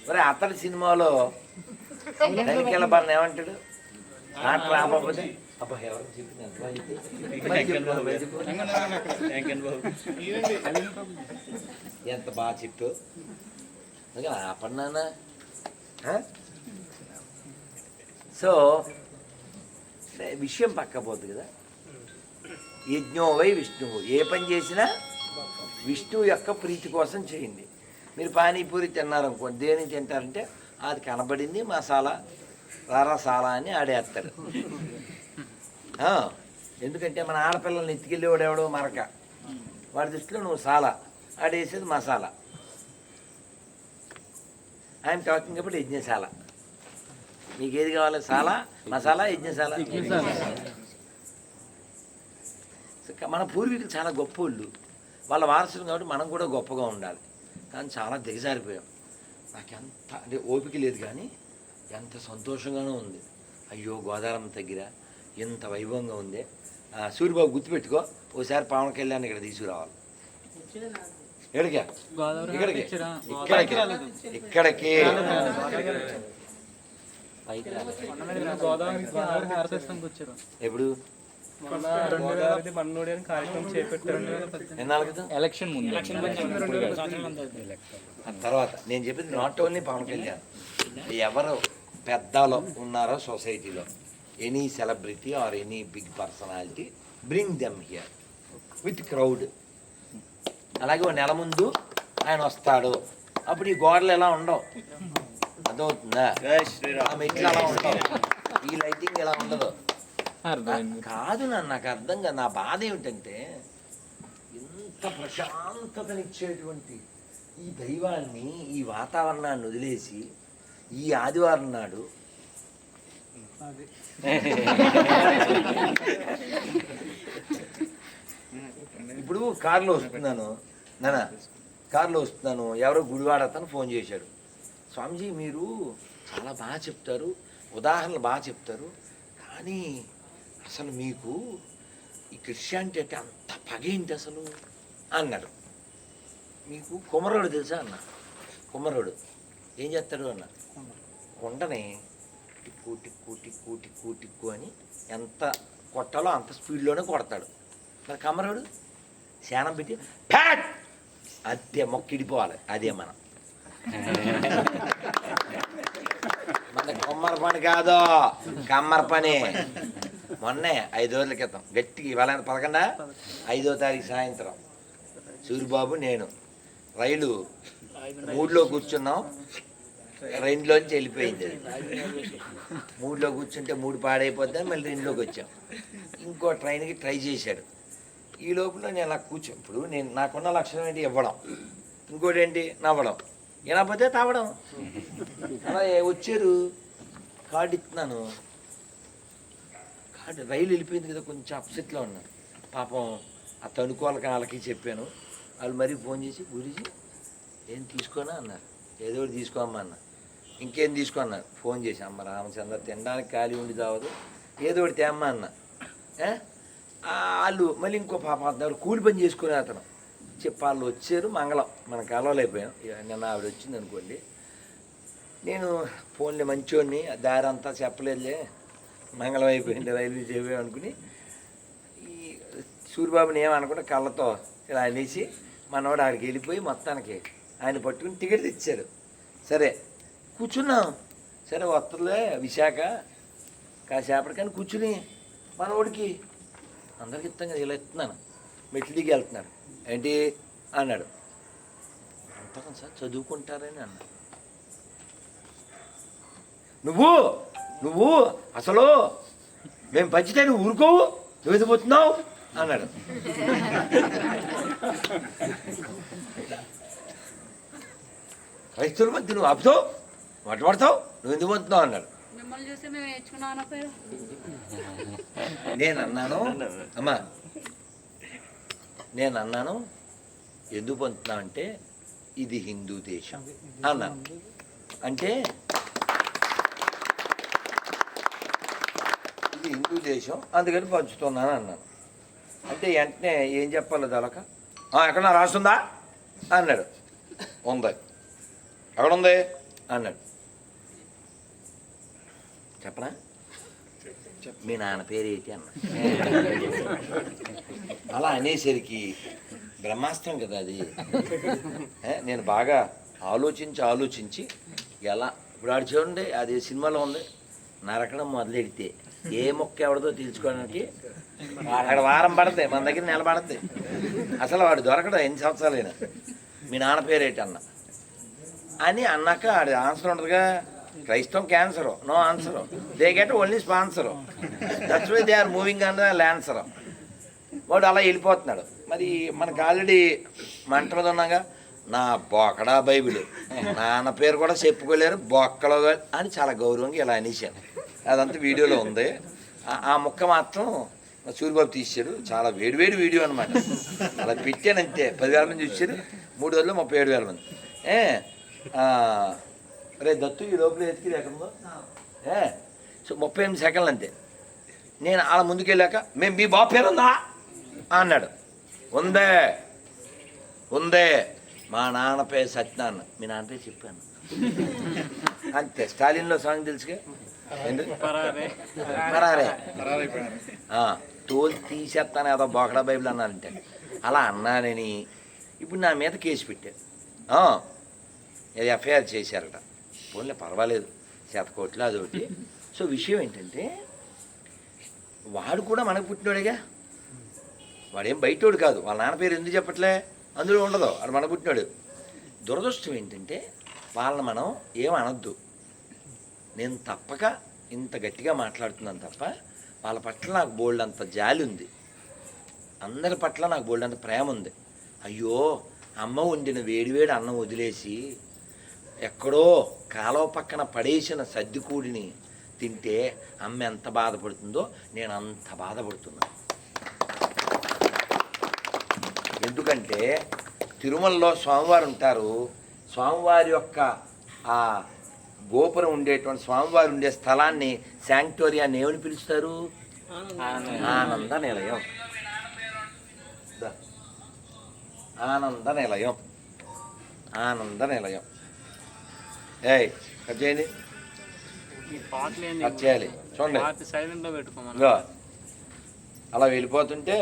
మరి అతడి సినిమాలో తనిఖీల బాగా ఏమంటాడు నాకు రాబోతే అబ్బా ఎవరు ఎంత బాగా చెప్పు ఆపన్నానా. సో విషయం పక్కపోతుంది కదా. యజ్ఞో వై విష్ణువు, ఏ పని చేసినా విష్ణువు యొక్క ప్రీతి కోసం చేయండి. మీరు పానీపూరి తిన్నారనుకోండి, దేని తింటారంటే అది కనబడింది మసాలా రసాలా అని ఆడేస్తాడు. ఎందుకంటే మన ఆడపిల్లల్ని ఎత్తుకెళ్ళేవాడు ఎవడో మరక, వాడి దృష్టిలో నువ్వు సాలా, ఆడేసేది masala. I'm talking about yagnashala. మీకు ఏది కావాలి, సాలా, మసాలా, యజ్ఞశాల. మన పూర్వీకులు చాలా గొప్పోళ్ళు, వాళ్ళ వారసులు కాబట్టి మనం కూడా గొప్పగా ఉండాలి. కానీ చాలా దిగజారిపోయాం. నాకు ఎంత అంటే ఓపిక లేదు, కానీ ఎంత సంతోషంగానూ ఉంది. అయ్యో గోదావరమ్మ దగ్గర ఎంత వైభవంగా ఉంది. సూర్యబాబు గుర్తుపెట్టుకో, ఓసారి పవన్ కళ్యాణ్ ఇక్కడ తీసుకురావాలి. ఎక్కడికి? ఇక్కడికి ఇక్కడికి ఎప్పుడు ఎలక్షన్ ముందు తర్వాత నేను చెప్పింది నాట్ ఓన్లీ పవన్ కళ్యాణ్, ఎవరు పెద్దలో ఉన్నారో సొసైటీలో, any celebrity or any big personality, bring them here with crowd. అలాగే ఒక నెల ముందు ఆయన వస్తాడు, అప్పుడు ఈ గోడలు ఎలా ఉండవు, అర్థమవుతుందా? మెట్లు అలా ఉండవు, ఈ లైటింగ్ ఎలా ఉండదు. కాదు నాకు అర్థం కాదు. నా బాధ ఏమిటంటే ఇంత ప్రశాంతతనిచ్చేటువంటి ఈ దైవాన్ని, ఈ వాతావరణాన్ని వదిలేసి ఈ ఆదివారం నాడు ఇప్పుడు కారులో వస్తున్నాను కారులో వస్తున్నాను, ఎవరో గుడివాడ అతను ఫోన్ చేశాడు. స్వామిజీ మీరు చాలా బాగా చెప్తారు, ఉదాహరణలు బాగా చెప్తారు, కానీ అసలు మీకు ఈ క్రిస్టియానిటీ అంటే అంత పగేంటి అసలు అన్నాడు. మీకు కుమ్మరోడు తెలుసా అన్న? కుమ్మరోడు ఏం చేస్తాడు అన్న? కొండని టిక్కు టిక్కు టిక్కు టిక్కు టిక్కు అని ఎంత కొట్టాలో అంత స్పీడ్లోనే కొడతాడు. మరి కమ్మరోడు శానం పెట్టి ఫ్యాట్ అంతే మొక్కిడిపోవాలి. అదే మన కొమ్మర పని కాదు, కమ్మర పని. మొన్నే 5 రోజుల క్రితం గట్టిగా, ఇవాళ 11 5వ తారీఖు సాయంత్రం సూరిబాబు నేను రైలు 3లో కూర్చున్నాం, 2లోంచి వెళ్ళిపోయింది. 3లో కూర్చుంటే 3 పాడైపోద్దని మళ్ళీ 2లోకి వచ్చాం. ఇంకో ట్రైన్కి ట్రై చేశాడు. ఈ లోపల నేను అలా ఇప్పుడు నేను నాకున్న లక్షణం ఏంటి? ఇవ్వడం. ఇంకోటి ఏంటి? నవ్వడం. వినకపోతే తావడం. అలా వచ్చారు, కార్డు ఇస్తున్నాను, కార్డు రైలు వెళ్ళిపోయింది కదా, కొంచెం అప్సెట్లో ఉన్నాను. పాపం ఆ తణుకోలకి వాళ్ళకి చెప్పాను. వాళ్ళు మరీ ఫోన్ చేసి గురించి ఏం తీసుకోనా అన్నారు. ఏదో ఒకటి తీసుకోమ్మా అన్న. ఇంకేం తీసుకో అన్నారు. ఫోన్ చేసి అమ్మ రామచంద్ర తినడానికి ఖాళీ ఉండి తావదు, ఏదో ఒకటి తేమ్మా అన్న. వాళ్ళు మళ్ళీ ఇంకో పాప అన్నారు, కూలి పని చేసుకునే అతను వాళ్ళు వచ్చారు. మంగళం మనం కలవలేకపోయాం. నిన్న ఆవిడ వచ్చింది అనుకోండి. నేను ఫోన్లే మంచోడిని, దారి అంతా చెప్పలేదులే, మంగళం అయిపోయింది రైల్వే చెప్పే అనుకుని ఈ సూరిబాబుని ఏమనుకుంటే కళ్ళతో ఇలా అనేసి మనవాడు ఆడికి వెళ్ళిపోయి మొత్తానికి ఆయన పట్టుకుని టికెట్ తెచ్చారు. సరే కూర్చున్నాం. సరే వస్తుందిలే విశాఖ కాసేపటికని కూర్చుని మనవాడికి అందరికి ఇస్తాం కదా, ఇలా ఇస్తున్నాను. మెట్లు దిగి వెళ్తున్నాడు. ఏంటి అన్నాడు. అంతకం సార్ చదువుకుంటారని అన్నా. నువ్వు అసలు మేము పంచితే నువ్వు ఊరుకోవు, నువ్వు ఎదిపోతున్నావు అన్నాడు. క్రైస్తవుల మధ్య నువ్వు ఆపుతావు, మాట్లాడతావు, నువ్వు ఎందుకు పోతున్నావు అన్నాడు. నేను అన్నాను, అమ్మా నేను అన్నాను ఎందుకు పొందుతున్నావు అంటే ఇది హిందూ దేశం అన్నాను. అంటే ఇది హిందూ దేశం అందుకని పంచుతున్నాను అన్నాను. అంటే వెంటనే ఏం చెప్పాలి దొరక, ఎక్కడన్నా రాస్తుందా అన్నాడు. ఉంది. ఎక్కడుంది అన్నాడు. చెప్పనా? మీ నాన్న పేరు ఏంటి అన్న. అలా అనేసరికి బ్రహ్మాస్త్రం కదా అది. నేను బాగా ఆలోచించి ఎలా ఇప్పుడు ఆడు చూడండి, అది సినిమాలో ఉంది, నరకడం మొదలెడితే ఏ మొక్క ఎవడదో తెలుసుకోవడానికి అక్కడ వారం పడతాయి, మన దగ్గర నెల పడతాయి. అసలు వాడు దొరకడం ఎన్ని సంవత్సరాలైనా. మీ నాన్న పేరు ఏంటి అన్న అని అన్నాక ఆడి ఆన్సర్ ఉండదుగా. క్రైస్తవం cancer, no answer, they get only sponsor, that's why they are moving on the lancer. వాడు అలా వెళ్ళిపోతున్నాడు. మరి మనకు ఆల్రెడీ మంట మీద ఉన్నాగా, నా బొక్కడా బైబిల్, నాన్న పేరు కూడా చెప్పుకోలేరు బొక్కలో అని చాలా గౌరవంగా ఇలా అనేసాను. అదంతా వీడియోలో ఉంది. ఆ ముక్క మాత్రం సూర్యబాబు తీసాడు. చాలా వేడివేడి వీడియో అనమాట. అలా పెట్టాను అంతే. 10,000 మంది చూసారు. 3 రోజుల్లో 37,000 మంది. రే దత్తు ఈ లోపల ఎత్తికి ఎక్కడుందో సో 38 సెకండ్లు అంతే. నేను అలా ముందుకెళ్ళాక మేము మీ బాబు పేరు ఉందా అన్నాడు. ఉందే మా నాన్న పేరు సత్యనారాయణ. మీ నాన్న పేరు చెప్పాను అంతే. స్టాలిన్లో సాంగ్ తెలుసుగా, పరారే తోలు తీసేస్తాను ఏదో బోకడా బైబిల్ అన్నారంటే అలా అన్నానని ఇప్పుడు నా మీద కేసు పెట్టారు. అది ఎఫ్ఐఆర్ చేశారట. పోన్లే పర్వాలేదు, 100 కోట్లు అదొకటి. సో విషయం ఏంటంటే వాడు కూడా మనకు పుట్టినోడేగా, వాడేం బయటోడు కాదు. వాళ్ళ నాన్న పేరు ఎందుకు చెప్పట్లే, అందులో ఉండదు, వాడు మనకు పుట్టినోడు. దురదృష్టం ఏంటంటే వాళ్ళని మనం ఏం అనొద్దు. నేను తప్పక ఇంత గట్టిగా మాట్లాడుతున్నాను తప్ప వాళ్ళ పట్ల నాకు బోల్డ్ అంత జాలి ఉంది, అందరి పట్ల నాకు బోల్డ్ అంత ప్రేమ ఉంది. అయ్యో అమ్మ వండిన వేడివేడి అన్నం వదిలేసి ఎక్కడో కాలువ పక్కన పడేసిన సర్దికూడిని తింటే అమ్మ ఎంత బాధపడుతుందో నేను అంత బాధపడుతున్నాను. ఎందుకంటే తిరుమలలో స్వామివారు ఉంటారు. స్వామివారి యొక్క ఆ గోపురం ఉండేటువంటి స్వామివారు ఉండే స్థలాన్ని శాంక్టోరియాన్ని ఏమని పిలుస్తారు? ఆనంద నిలయం. ఆనంద నిలయం, ఆనంద నిలయం. కట్ చేయండి, కట్ చేయాలి. చూడండి ఇగో అలా వెళ్ళిపోతుంటే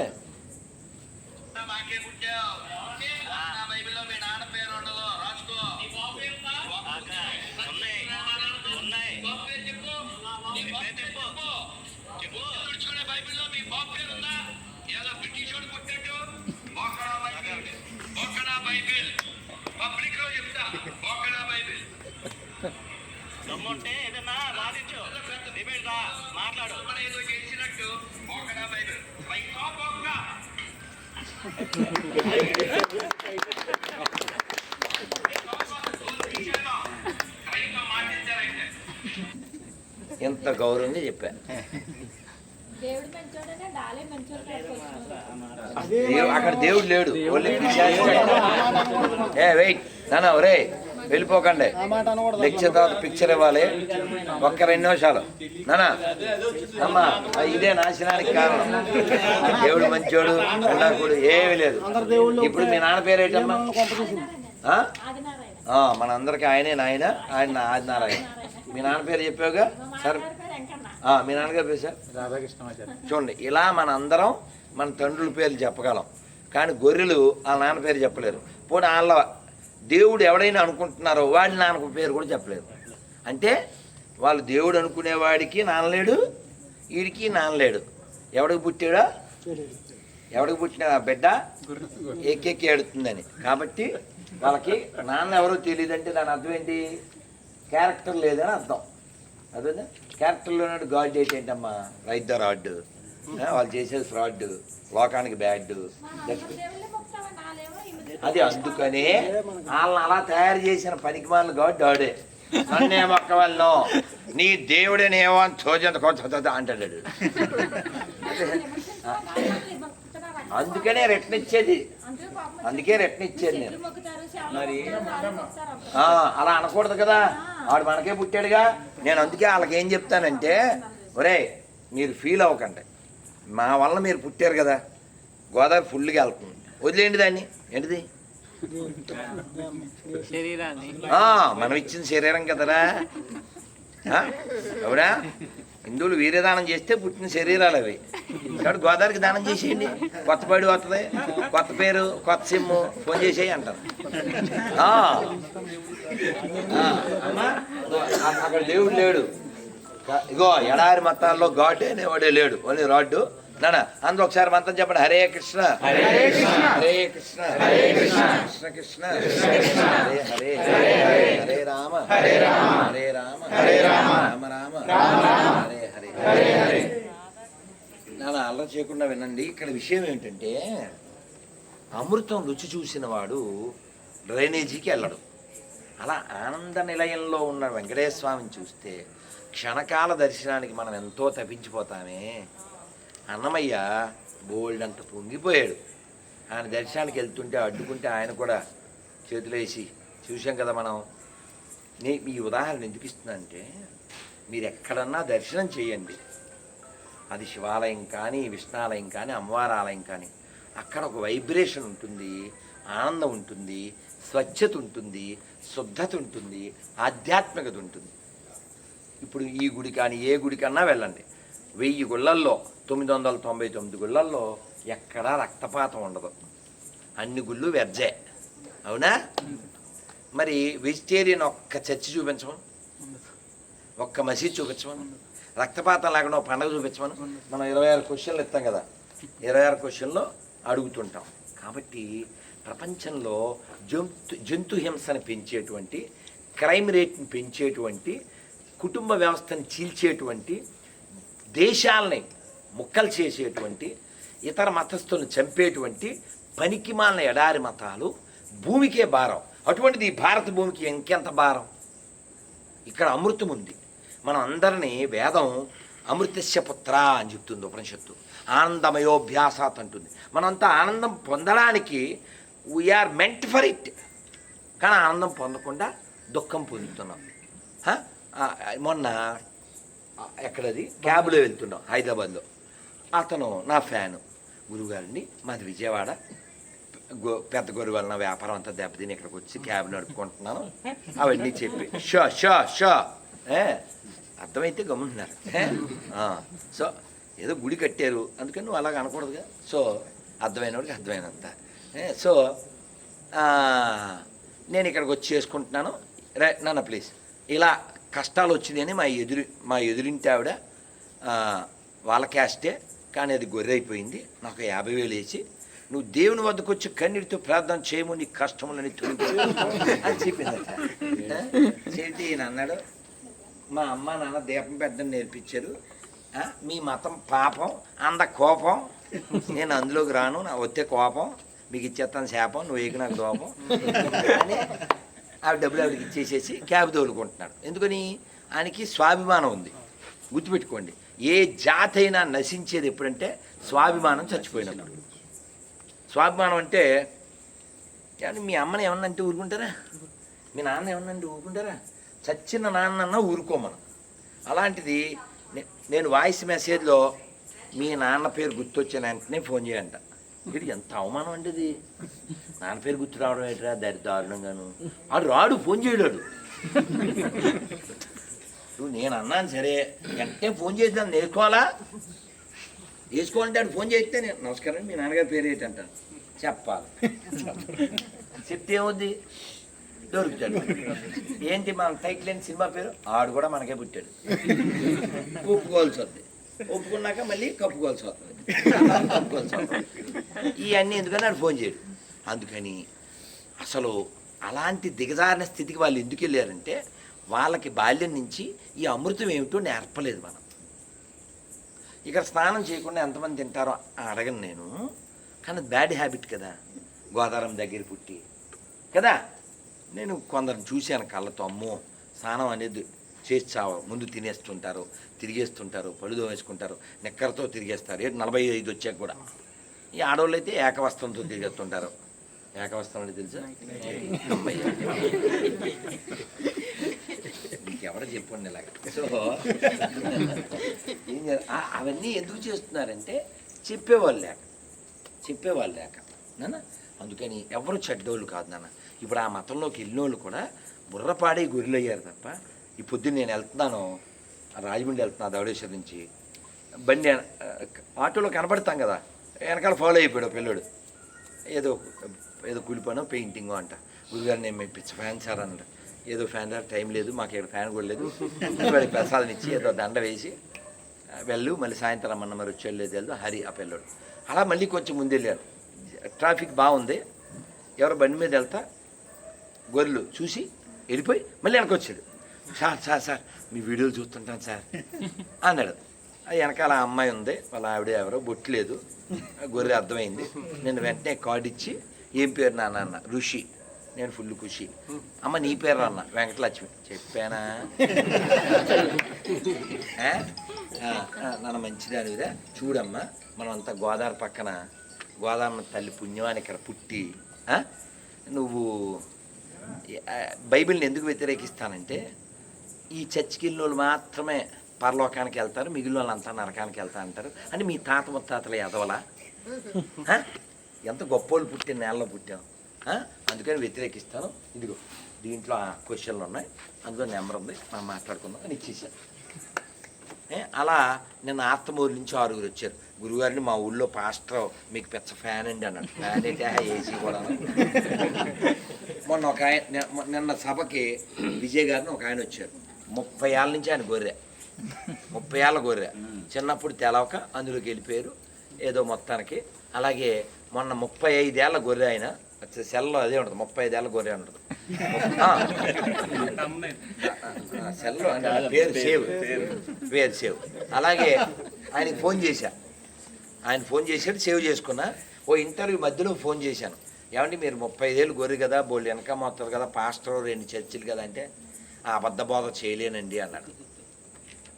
ఎంత గౌరవంగా చెప్పా. అక్కడ దేవుడు లేడు, వెయిట్ నాన్న, ఒరే వెళ్ళిపోకండి, లెక్చర్ తర్వాత పిక్చర్ ఇవ్వాలి. 1-2 నిమిషాలు నానా. అమ్మా ఇదే నాశనానికి కారణం. దేవుడు మంచోడు కూడా ఏమీ లేదు. ఇప్పుడు మీ నాన్న పేరు ఏంటమ్మా? మనందరికి ఆయనే నాయన, ఆయన ఆదినారాయణ. మీ నాన్న పేరు చెప్పావుగా సార్? మీ నాన్నగారు పేరు సార్ రాధాకృష్ణ. చూడండి, ఇలా మన అందరం మన తండ్రుల పేర్లు చెప్పగలం, కానీ గొర్రెలు వాళ్ళ నాన్న పేరు చెప్పలేరు. పోనీ వాళ్ళ దేవుడు ఎవడైనా అనుకుంటున్నారో వాడి నాన్న పేరు కూడా చెప్పలేరు. అంటే వాళ్ళు దేవుడు అనుకునేవాడికి నాన్నలేడు, వీడికి నాన్నలేడు. ఎవడికి పుట్టాడా? ఎవడికి పుట్టిన బిడ్డ ఎక్కెక్కి ఏడుతుందని. కాబట్టి వాళ్ళకి నాన్న ఎవరో తెలియదంటే దాని అర్థం ఏంటి? క్యారెక్టర్ లేదని అర్థం. అదే క్యారెక్టర్లో గాడ్ డేట్ ఏంటమ్మా? Right the rod. వాళ్ళు చేసేది ఫ్రాడ్, లోకానికి బ్యాడ్. అది అందుకనే వాళ్ళని అలా తయారు చేసిన పనికి మాలిన గాడ్ డాడే. నన్నే మొక్క వాళ్ళను నీ దేవుడేనేమో అని చోజంత కొంత అంటాడు. అందుకనే రిటర్న్ ఇచ్చేది, అందుకే రిటర్న్ ఇచ్చేది నేను. మరి అలా అనకూడదు కదా, వాడు మనకే పుట్టాడుగా. నేను అందుకే వాళ్ళకి ఏం చెప్తానంటే, ఒరే మీరు ఫీల్ అవ్వకండి, మా వల్ల మీరు పుట్టారు కదా, గోదావరి ఫుల్గా వెళ్తుంది, వదిలేండి దాన్ని. ఏంటిది శరీరాన్ని మనం ఇచ్చిన శరీరం కదరా. అవునా? హిందువులు వీర్యదానం చేస్తే పుట్టిన శరీరాలు అవి. కాబట్టి గోదావరికి దానం చేసేయండి, కొత్త పడి వస్తుంది, కొత్త పేరు, కొత్త సిమ్ము, ఫోన్ చేసేయి అంటారు. అమ్మా అక్కడ దేవుడు లేడు. ఇగో ఎడారి మతాల్లో ఘాటు అనేవాడే లేడు, ఓన్లీ రాడ్డు. నానా అందులో ఒకసారి మంత్రం చెప్పండి. హరే కృష్ణ హరే కృష్ణ హరే కృష్ణ హరే కృష్ణ కృష్ణ కృష్ణ హరే హరే హరే రామ హరే రామ హరే రామ హరే రామ రామ రామ హరే హరే హరే హరే. నాన్న అల్లరి చేయకుండా వినండి. ఇక్కడ విషయం ఏంటంటే అమృతం రుచి చూసిన వాడు డ్రైనేజీకి వెళ్ళడు. అలా ఆనంద నిలయంలో ఉన్న వెంకటేశ్వర స్వామిని చూస్తే క్షణకాల దర్శనానికి మనం ఎంతో తప్పించిపోతామే. అన్నమయ్య బోల్డ్ అంత పొంగిపోయాడు. ఆయన దర్శనానికి వెళ్తుంటే అడ్డుకుంటే ఆయన కూడా చేతులు వేసి చూసాం కదా మనం. ఈ ఉదాహరణ ఎందుకు ఇస్తున్నానంటే మీరు ఎక్కడన్నా దర్శనం చేయండి, అది శివాలయం కానీ విష్ణాలయం కానీ అమ్మవారి ఆలయం కానీ, అక్కడ ఒక వైబ్రేషన్ ఉంటుంది, ఆనందం ఉంటుంది, స్వచ్ఛత ఉంటుంది, శుద్ధత ఉంటుంది, ఆధ్యాత్మికత ఉంటుంది. ఇప్పుడు ఈ గుడి కానీ ఏ గుడికన్నా వెళ్ళండి, 1000 గుళ్ళల్లో 999 గుళ్ళల్లో ఎక్కడా రక్తపాతం ఉండదు. అన్ని గుళ్ళు వెజ్జే. అవునా? మరి వెజిటేరియన్ ఒక్క చర్చి చూపించమను, ఒక్క మసీద్ చూపించమను, రక్తపాతం లేకుండా ఒక పండుగ చూపించమను. మనం 26 క్వశ్చన్లు ఇస్తాం కదా, 26 క్వశ్చన్లో అడుగుతుంటాం. కాబట్టి ప్రపంచంలో జంతు హింసను పెంచేటువంటి, క్రైమ్ రేట్ని పెంచేటువంటి, కుటుంబ వ్యవస్థను చీల్చేటువంటి, దేశాలని ముక్కలు చేసేటువంటి, ఇతర మతస్థులను చంపేటువంటి పనికిమాలిన ఎడారి మతాలు భూమికే భారం. అటువంటిది ఈ భారత భూమికి ఇంకెంత భారం. ఇక్కడ అమృతం ఉంది. మనం అందరినీ వేదం అమృతస్య పుత్ర అని చెప్తుంది ఉపనిషత్తు. ఆనందమయోభ్యాసాత్ అంటుంది. మనంతా ఆనందం పొందడానికి వీఆర్ మెంట్ ఫర్ ఇట్. కానీ ఆనందం పొందకుండా దుఃఖం పొందుతున్నాం. మొన్న ఎక్కడది క్యాబ్లో వెళ్తున్నాం హైదరాబాద్లో. అతను నా ఫ్యాను, గురువుగారండి మాది విజయవాడ, పెద్ద గొర్రెల నా వ్యాపారం అంతా దెబ్బతిని ఇక్కడికి వచ్చి క్యాబ్ నడుపుకుంటున్నాను అవన్నీ చెప్పి షో షో షో అర్థమైతే గమ్ముంటున్నారు. సో ఏదో గుడి కట్టారు అందుకని నువ్వు అలాగ అనకూడదుగా. సో అర్థమైనవాడికి అర్థమైనంత. సో నేను ఇక్కడికి వచ్చి చేసుకుంటున్నాను, నాన్న ప్లీజ్ ఇలా కష్టాలు వచ్చినాయని మా ఎదురింటి ఆవిడ వాళ్ళ క్యాస్టే, కానీ అది గొర్రె అయిపోయింది, నాకు 50,000 వేసి నువ్వు దేవుని వద్దకు వచ్చి కన్నీటితో ప్రార్థన చేయము, నీ కష్టములని తొలగి అని చెప్పిందట. చెప్తే ఈయన అన్నాడు, మా అమ్మ నాన్న దీపం పెట్టడం నేర్పించారు, మీ మతం పాపం అంద కోపం, నేను అందులోకి రాను, నా వచ్చే కోపం మీకు ఇచ్చేస్తాను శాపం, నువ్వు వేగి నాకు దోపం అని ఆవిడ డబ్బులు ఆవిడకి ఇచ్చేసేసి క్యాబ్ తోలుకుంటున్నాడు. ఎందుకని? ఆయనకి స్వాభిమానం ఉంది. గుర్తుపెట్టుకోండి, ఏ జాతి అయినా నశించేది ఎప్పుడంటే స్వాభిమానం చచ్చిపోయినప్పుడు. స్వాభిమానం అంటే మీ అమ్మని ఏమన్నా అంటే ఊరుకుంటారా, మీ నాన్న ఏమన్నా అంటే ఊరుకుంటారా? చచ్చిన నాన్న ఊరుకోమను. అలాంటిది నేను వాయిస్ మెసేజ్లో మీ నాన్న పేరు గుర్తొచ్చిన వెంటనే ఫోన్ చేయంట. ఇది ఎంత అవమానం అంటే ఇది. నాన్న పేరు గుర్తు రావడం ఏంట్రా దారుణంగాను. ఆడు రాడు, ఫోన్ చేయడాడు. నువ్వు నేను అన్నాను సరే, వెంటనే ఫోన్ చేద్దాను, వేసుకోవాలంటే ఆడు ఫోన్ చేస్తే నేను నమస్కారం మీ నాన్నగారి పేరు ఏంటంటాను చెప్పాలి. చెప్తే ఏమవుద్ది? దొరుకుతాడు. ఏంటి మన టైటిల్ లేని సినిమా పేరు? ఆడు కూడా మనకే పుట్టాడు. ఒప్పుకోవాల్సి వస్తుంది, ఒప్పుకున్నాక మళ్ళీ కప్పుకోవాల్సి వస్తుంది. ఇవన్నీ ఎందుకని ఆడు ఫోన్ చేయడు. అందుకని అసలు అలాంటి దిగజారిన స్థితికి వాళ్ళు ఎందుకు వెళ్ళారంటే వాళ్ళకి బాల్యం నుంచి ఈ అమృతం ఏమిటో నేర్పలేదు మనం. ఇక్కడ స్నానం చేయకుండా ఎంతమంది తింటారో అడగను నేను, కానీ బ్యాడ్ హ్యాబిట్ కదా. గోదావరం దగ్గర పుట్టి కదా, నేను కొందరు చూశాను కళ్ళతో, అమ్మో స్నానం అనేది చేసి చావు, ముందు తినేస్తుంటారు, తిరిగేస్తుంటారు, పళ్ళు వేసుకుంటారు, నిక్కరతో తిరిగేస్తారు. 45 వచ్చాక కూడా. ఈ ఆడవాళ్ళు అయితే ఏకవస్త్రంతో తిరిగేస్తుంటారు. ఏకవస్త్రం అంటే తెలుసా? ఇంకెవరో చెప్పండి ఇలాగ. సో అవన్నీ ఎందుకు చేస్తున్నారంటే చెప్పేవాళ్ళు లేక నాన్న. అందుకని ఎవరు చెడ్డోళ్ళు కాదు నాన్న. ఇప్పుడు ఆ మతంలోకి వెళ్ళినోళ్ళు కూడా బుర్రపాడే గొర్రెలు అయ్యారు తప్ప. ఈ పొద్దున్న నేను వెళ్తున్నాను, రాజమండ్రి వెళ్తున్నా దవడేశ్వరి నుంచి, బండి ఆటోలో కనబడతాం కదా, వెనకాల ఫాలో అయిపోయాడు పిల్లడు. ఏదో కూలిపోనో పెయింటింగో అంట. గురుగారు నేను మేము పిచ్చ ఫ్యాన్ సార్ అన్నాడు. ఏదో ఫ్యాన్ సార్, టైం లేదు మాకు ఇక్కడ ఫ్యాన్ కూడా లేదు. వాడికి ప్రసాదం ఇచ్చి ఏదో దండ వేసి వెళ్ళు, మళ్ళీ సాయంత్రం అన్న మరి వచ్చి వెళ్ళు హరి ఆ పిల్లడు. అలా మళ్ళీ కొంచెం ముందు వెళ్ళాడు. ట్రాఫిక్ బాగుంది, ఎవరో బండి మీద వెళ్తా గొర్రెలు చూసి వెళ్ళిపోయి మళ్ళీ వెనక వచ్చాడు. సార్ మీ వీడియోలు చూస్తుంటాను సార్ అన్నాడు. అది వెనకాల అమ్మాయి ఉంది, వాళ్ళ ఆవిడ ఎవరో బొట్టు లేదు, గొర్రె అర్థమైంది. నేను వెంటనే కార్డు ఇచ్చి ఏం పేరు నాన్న అన్న. ఋషి. నేను ఫుల్ ఖుషి. అమ్మ నీ పేరు అన్న. వెంకటలక్ష్మి. చెప్పానా నన్ను మంచిదానివిదా, చూడమ్మా మనం అంతా గోదావరి పక్కన, గోదావరి తల్లి పుణ్యమాని ఇక్కడ పుట్టి నువ్వు బైబిల్ని ఎందుకు వ్యతిరేకిస్తానంటే ఈ చర్చికి వెళ్ళిన వాళ్ళు మాత్రమే పరలోకానికి వెళ్తారు, మిగిలిన వాళ్ళు అంతా నరకానికి వెళ్తా అంటారు అని మీ తాత ముత్తాతలు ఎదవలా? ఎంత గొప్పోళ్ళు పుట్టిన నేలలో పుట్టాం, అందుకని వ్యతిరేకిస్తాను. ఇదిగో దీంట్లో ఆ క్వశ్చన్లు ఉన్నాయి, అందులో నెంబర్ ఉంది, మనం మాట్లాడుకుందాం అని ఇచ్చేసాను. అలా నిన్న ఆత్మూరు నుంచి 6 వచ్చారు. గురుగారిని మా ఊళ్ళో పాస్టర్ మీకు పెద్ద ఫ్యాన్ అండి అన్నాడు. ఫ్యాన్ అయితే ఏసీ కూడా. మొన్న ఒక ఆయన నిన్న సభకి విజయ్ గారిని ఒక ఆయన వచ్చారు. 30 ఏళ్ళ నుంచి ఆయన గొర్రె, 30 ఏళ్ళ గొర్రె. చిన్నప్పుడు తెలవక అందులోకి వెళ్ళిపోయారు ఏదో మొత్తానికి. అలాగే మొన్న 35 ఏళ్ళ గొర్రె ఆయన సెల్లో అదే ఉంటుంది, 35 ఏళ్ళ గొర్రె ఉంటుంది సెల్లో అంటే పేరు సేవ్. అలాగే ఆయనకి ఫోన్ చేశా, ఆయన ఫోన్ చేశాడు, సేవ్ చేసుకున్నా. ఓ ఇంటర్వ్యూ మధ్యలో ఫోన్ చేశాను, ఏమంటే మీరు 35 ఏళ్ళు గొర్రె కదా, బోళ్ళు వెనక మొత్తారు కదా, పాస్టర్ 2 చర్చిలు కదా అంటే ఆ అబద్ధ బోధ చేయలేనండి అన్నాడు.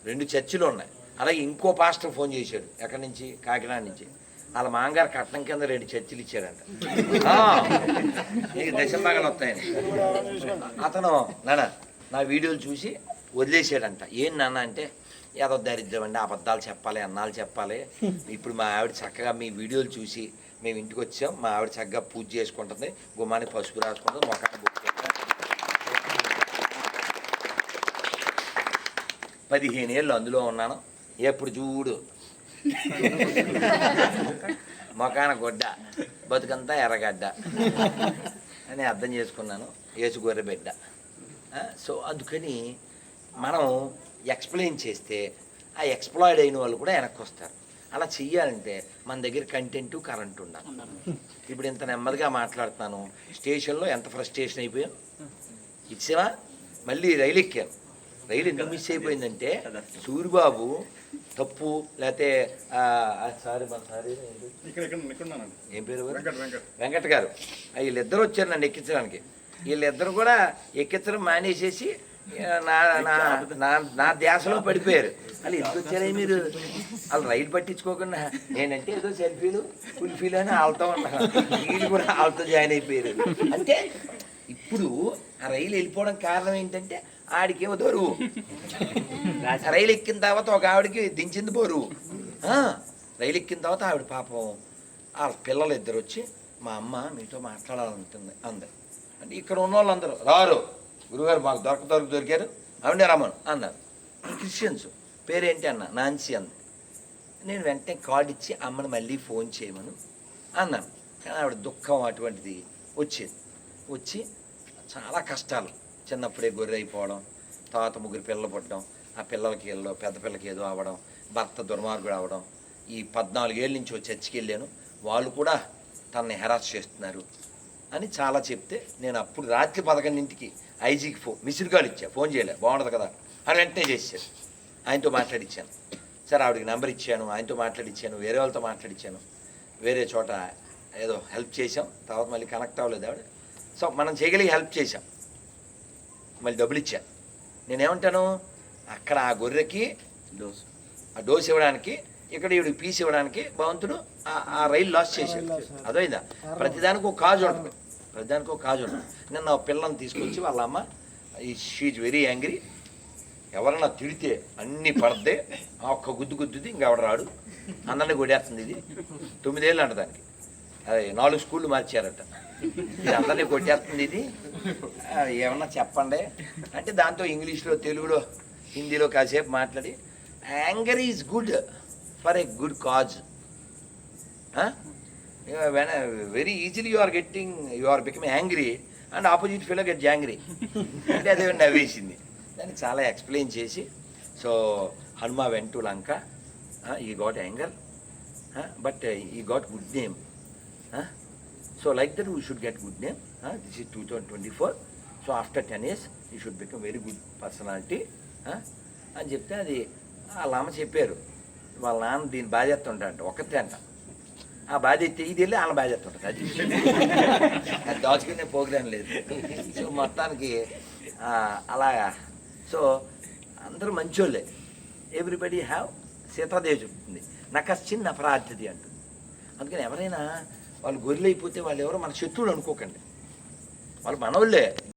2 చర్చిలు ఉన్నాయి. అలాగే ఇంకో పాస్టర్ ఫోన్ చేశాడు, ఎక్కడి నుంచి, కాకినాడ నుంచి. వాళ్ళ మామగారు కట్నం కింద 2 చర్చిలు ఇచ్చాడంట. నీకు దశంభాగాలు వస్తాయని. అతను నా వీడియోలు చూసి వదిలేసాడంట. ఏం నాన్న అంటే ఏదో దరిద్రం అండి, అబద్ధాలు చెప్పాలి, అన్నాలు చెప్పాలి. ఇప్పుడు మా ఆవిడ చక్కగా మీ వీడియోలు చూసి మేము ఇంటికి వచ్చాం, మా ఆవిడ చక్కగా పూజ చేసుకుంటుంది, గుమ్మానికి పసుపు రాసుకుంటుంది, మొఖాన్ని బుక్ 15 ఏళ్ళు అందులో ఉన్నాను, ఎప్పుడు చూడు మొఖాన గొడ్డ, బతుకంతా ఎర్రగడ్డ అని అర్థం చేసుకున్నాను. ఏసు గొర్రె బిడ్డ. సో అందుకని మనం ఎక్స్ప్లెయిన్ చేస్తే ఆ ఎక్స్ప్లాయిడ్ అయిన వాళ్ళు కూడా వెనక్కి వస్తారు. అలా చెయ్యాలంటే మన దగ్గర కంటెంటు కరెంట్ ఉండాలి. ఇప్పుడు ఇంత నెమ్మదిగా మాట్లాడుతున్నాను, స్టేషన్లో ఎంత ఫ్రస్ట్రేషన్ అయిపోయాం. ఇచ్చావా మళ్ళీ రైలు ఎక్కాను. రైలు ఎందుకు మిస్ అయిపోయిందంటే సూరిబాబు తప్పు, లేకపోతే ఏం పేరు వెంకట గారు, వీళ్ళిద్దరు వచ్చారు నన్ను ఎక్కించడానికి. వీళ్ళిద్దరు కూడా ఎక్కించడం మానేసేసి నా ధ్యాసలో పడిపోయారు. వాళ్ళు ఎందుకు వచ్చారే మీరు, వాళ్ళు రైలు పట్టించుకోకుండా నేనంటే ఏదో సెల్ఫీలు కుల్ఫీలు అని వాళ్ళతో ఉన్నా, వీళ్ళు కూడా వాళ్ళతో జాయిన్ అయిపోయారు. అంటే ఇప్పుడు ఆ రైలు వెళ్ళిపోవడం కారణం ఏంటంటే ఆడికేమో దొరువు, రైలు ఎక్కిన తర్వాత ఒక ఆవిడకి దించింది బరువు. రైలు ఎక్కిన తర్వాత ఆవిడ పాపం ఆ పిల్లలు 2 వచ్చి మా అమ్మ మీతో మాట్లాడాలంటుంది అంది. అంటే ఇక్కడ ఉన్న వాళ్ళందరూ రారు, గురుగారు మాకు దొరికారు ఆవిడే రమ్మను అన్నారు. క్రిస్టియన్స్. పేరేంటి అన్న, నాన్సీ అంది. నేను వెంటనే కార్డు ఇచ్చి అమ్మని మళ్ళీ ఫోన్ చేయమను అన్నాను. కానీ ఆవిడ దుఃఖం అటువంటిది వచ్చి చాలా కష్టాలు. చిన్నప్పుడే గొర్రె అయిపోవడం, తర్వాత 3 పిల్లలు పుట్టడం, ఆ పిల్లలకి పెద్ద పిల్లకి ఏదో అవ్వడం, భర్త దుర్మార్గుడు అవ్వడం. ఈ 14 ఏళ్ళ నుంచి చర్చికి వెళ్ళాను, వాళ్ళు కూడా తనని హెరాస్ చేస్తున్నారు అని చాలా చెప్తే నేను అప్పుడు రాత్రి 11ంటికి ఐజీకి మిస్డ్ కాల్ ఇచ్చా. ఫోన్ చేయలే, బాగుండదు కదా అని వెంటనే చేశాను. ఆయనతో మాట్లాడిచ్చాను. సరే ఆవిడకి నెంబర్ ఇచ్చాను, ఆయనతో మాట్లాడిచ్చాను, వేరే వాళ్ళతో మాట్లాడిచ్చాను, వేరే చోట ఏదో హెల్ప్ చేసాం. తర్వాత మళ్ళీ కనెక్ట్ అవ్వలేదు ఆవిడ. సో మనం చేయగలిగి హెల్ప్ చేసాం, మళ్ళీ డబ్బులు ఇచ్చా. నేనేమంటాను, అక్కడ ఆ గొర్రెకి ఆ డోస్ ఇవ్వడానికి, ఇక్కడ ఈవిడికి పీస్ ఇవ్వడానికి భగవంతుడు ఆ రైలు లాస్ చేశాడు. అదైందా? ప్రతిదానికి ఒక కాజు ఉంటుంది, నిన్న పిల్లల్ని తీసుకొచ్చి వాళ్ళ అమ్మ షీజ్ వెరీ యాంగ్రీ, ఎవరన్నా తిడితే అన్నీ పడద్దే, ఒక్క గుద్దుది ఇంకెవడ రాడు, అందరినీ కొడేస్తుంది. ఇది 9 ఏళ్ళు అంట దానికి. అదే 4 స్కూళ్ళు మార్చారట. ఇది అందరినీ కొట్టేస్తుంది ఇది, ఏమన్నా చెప్పండి అంటే దాంతో ఇంగ్లీష్లో, తెలుగులో, హిందీలో కాసేపు మాట్లాడి anger is good for a good cause. Very easily you are becoming angry and opposite fellow get jangri అంటే అదే నవ్వేసింది. దానికి చాలా ఎక్స్ప్లెయిన్ చేసి, so Hanuma went to Lanka, he got anger but he got good name. So like that we should get good name. This is 2024. So after 10 years you should become very good personality. అని చెప్తే అది వాళ్ళ అమ్మ చెప్పారు, వాళ్ళ నాన్న దీన్ని బాధ చేస్తుంటాడు ఒక్కతే అంట. ఆ బాధ ఎత్తే ఇది వెళ్ళి వాళ్ళ బాధ చేస్తుంటుంది. అది దాచుకునే ప్రోగ్రాం లేదు. సో మొత్తానికి అలాగా. సో అందరూ మంచోళ్ళే, ఎవ్రీబడి హ్యావ్. సీతాదేవి చెప్తుంది నాకు చిన్న అపరాధది అంటుంది. అందుకని ఎవరైనా వాళ్ళు గొర్రెలు అయిపోతే వాళ్ళు ఎవరో మన శత్రువులు అనుకోకండి, వాళ్ళు మనోళ్ళే.